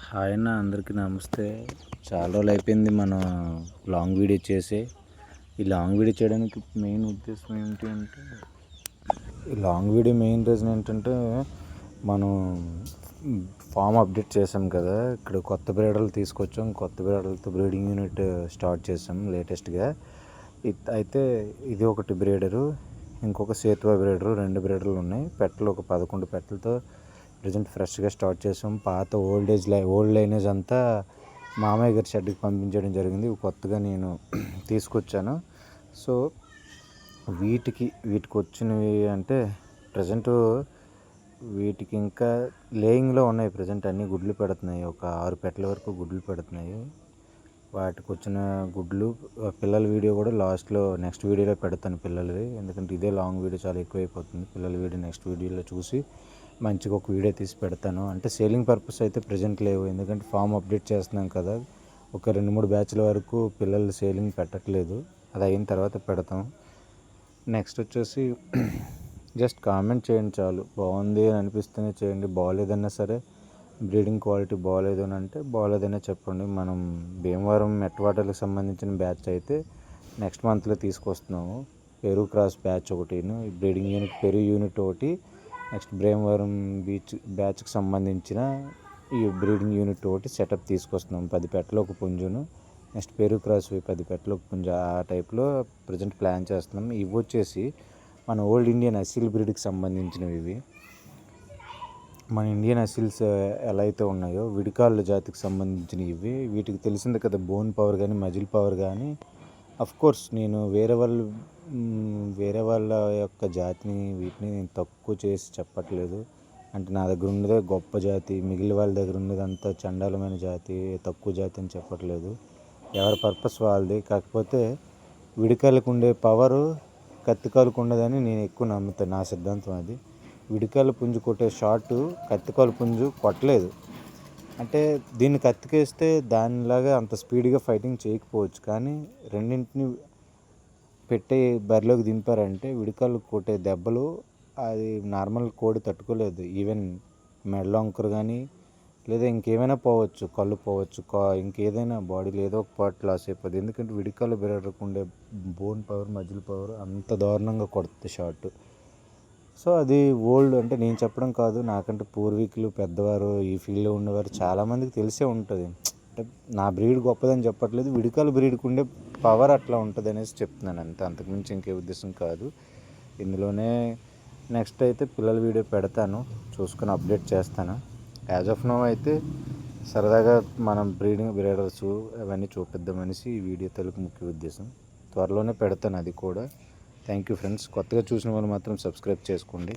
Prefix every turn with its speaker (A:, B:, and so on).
A: Hi అన్న, అందరికీ నమస్తే. చాలా రోజులు అయిపోయింది మనం లాంగ్ వీడియో చేసి. ఈ లాంగ్ వీడియో చేయడానికి మెయిన్ ఉద్దేశం ఏంటి అంటే, ఈ లాంగ్ వీడియో మెయిన్ రీజన్ ఏంటంటే, మనం ఫామ్ అప్డేట్ చేసాం కదా. ఇక్కడ కొత్త బ్రీడర్లు తీసుకొచ్చాం. కొత్త బ్రీడర్లతో బ్రీడింగ్ యూనిట్ స్టార్ట్ చేసాం లేటెస్ట్గా. అయితే ఇది ఒకటి బ్రీడరు, ఇంకొక సేతువా బ్రీడరు, 2 బ్రీడర్లు ఉన్నాయి. పెట్టలు ఒక 11 పెట్టలతో ప్రజెంట్ ఫ్రెష్గా స్టార్ట్ చేసాం. పాత ఓల్డ్ లైనేజ్ అంతా మామయ్య గారి షెడ్కి పంపించడం జరిగింది. కొత్తగా నేను తీసుకొచ్చాను. సో వీటికి వచ్చినవి అంటే ప్రజెంట్ వీటికి ఇంకా లేయింగ్లో ఉన్నాయి. ప్రజెంట్ అన్నీ గుడ్లు పెడుతున్నాయి. ఒక 6 పెట్టల వరకు గుడ్లు పెడుతున్నాయి. వాటికి వచ్చిన గుడ్లు పిల్లల వీడియో కూడా లాస్ట్లో నెక్స్ట్ వీడియోలో పెడతాను పిల్లలవి. ఎందుకంటే ఇదే లాంగ్ వీడియో చాలా ఎక్కువైపోతుంది. పిల్లల వీడియో నెక్స్ట్ వీడియోలో చూసి మంచిగా ఒక వీడియో తీసి పెడతాను. అంటే సేలింగ్ పర్పస్ అయితే ప్రజెంట్ లేవు, ఎందుకంటే ఫామ్ అప్డేట్ చేస్తున్నాం కదా. ఒక 2-3 బ్యాచ్ల వరకు పిల్లలు సేలింగ్ పెట్టట్లేదు. అది అయిన తర్వాత పెడతాం. నెక్స్ట్ వచ్చేసి జస్ట్ కామెంట్ చేయండి చాలు. బాగుంది అని అనిపిస్తేనే చేయండి. బాగోలేదన్నా సరే, బ్రీడింగ్ క్వాలిటీ బాగోలేదు అని అంటే బాగోలేదనే చెప్పండి. మనం భీమవరం మెట్వాటర్కి సంబంధించిన బ్యాచ్ అయితే నెక్స్ట్ మంత్లో తీసుకొస్తున్నాము. పెరు క్రాస్ బ్యాచ్ ఒకటి, బ్రీడింగ్ యూనిట్ పెరు యూనిట్ ఒకటి, నెక్స్ట్ భీమవరం బ్యాచ్కి సంబంధించిన ఈ బ్రీడింగ్ యూనిట్ ఒకటి సెటప్ తీసుకొస్తున్నాం. 10 పెట్టలు ఒక పుంజును, నెక్స్ట్ పెరు క్రాస్ 10 పెట్టలు ఒక పుంజు, ఆ టైప్లో ప్రజెంట్ ప్లాన్ చేస్తున్నాం. ఇవి వచ్చేసి మన ఓల్డ్ ఇండియన్ అసీల్ బ్రీడ్కి సంబంధించినవి. ఇవి మన ఇండియన్ అసీల్స్ ఎలా అయితే ఉన్నాయో విడికాళ్ళ జాతికి సంబంధించినవి ఇవి. వీటికి తెలిసింది కదా, బోన్ పవర్ కానీ మజిల్ పవర్ కానీ. కోర్స్ నేను వేరే వాళ్ళ యొక్క జాతిని వీటిని నేను తక్కువ చేసి చెప్పట్లేదు. అంటే నా దగ్గర ఉన్నదే గొప్ప జాతి, మిగిలిన వాళ్ళ దగ్గర ఉన్నదంతా చండాలమైన జాతి, తక్కువ జాతి అని చెప్పట్లేదు. ఎవరి పర్పస్ వాళ్ళది. కాకపోతే విడికాళ్ళకు ఉండే పవరు కత్తికాలకు ఉండదని నేను ఎక్కువ నమ్ముతాను. నా సిద్ధాంతం అది. విడికాళ్ళ పుంజు కొట్టే షాటు కత్తికాలు పుంజు కొట్టలేదు. అంటే దీన్ని కత్తికేస్తే దానిలాగా అంత స్పీడ్గా ఫైటింగ్ చేయకపోవచ్చు, కానీ రెండింటిని పెట్టి బరిలోకి దింపారంటే విడికాళ్ళు కొట్టే దెబ్బలు అది నార్మల్ కోడి తట్టుకోలేదు. ఈవెన్ మెడలోంకరు కానీ లేదా ఇంకేమైనా పోవచ్చు, కళ్ళు పోవచ్చు, ఇంకేదైనా బాడీలో ఏదో ఒక పార్ట్ లాస్ అయిపోద్ది. ఎందుకంటే విడికాళ్ళు బ్రీడర్కి ఉండే బోన్ పవర్ మజిల్ పవర్ అంత దారుణంగా కొడుతుంది షాట్. సో అది ఓల్డ్, అంటే నేను చెప్పడం కాదు, నాకంటే పూర్వీకులు పెద్దవారు ఈ ఫీల్డ్లో ఉండేవారు చాలామందికి తెలిసే ఉంటుంది. అంటే నా బ్రీడ్ గొప్పదని చెప్పట్లేదు, విడికాల బ్రీడ్కి ఉండే పవర్ అట్లా ఉంటుంది అనేసి చెప్తున్నాను అంతే. అంతకుమించి ఇంకే ఉద్దేశం కాదు. ఇందులోనే నెక్స్ట్ అయితే పిల్లల వీడియో పెడతాను, చూసుకొని అప్డేట్ చేస్తాను. యాజ్ ఆఫ్ నో అయితే సరదాగా మనం బ్రీడర్స్ అవన్నీ చూపిద్దామనేసి ఈ వీడియో తెలుగు ముఖ్య ఉద్దేశం. త్వరలోనే పెడతాను అది కూడా. Thank you friends. కొత్తగా చూసిన వాళ్ళు మాత్రం సబ్స్క్రైబ్ చేసుకోండి.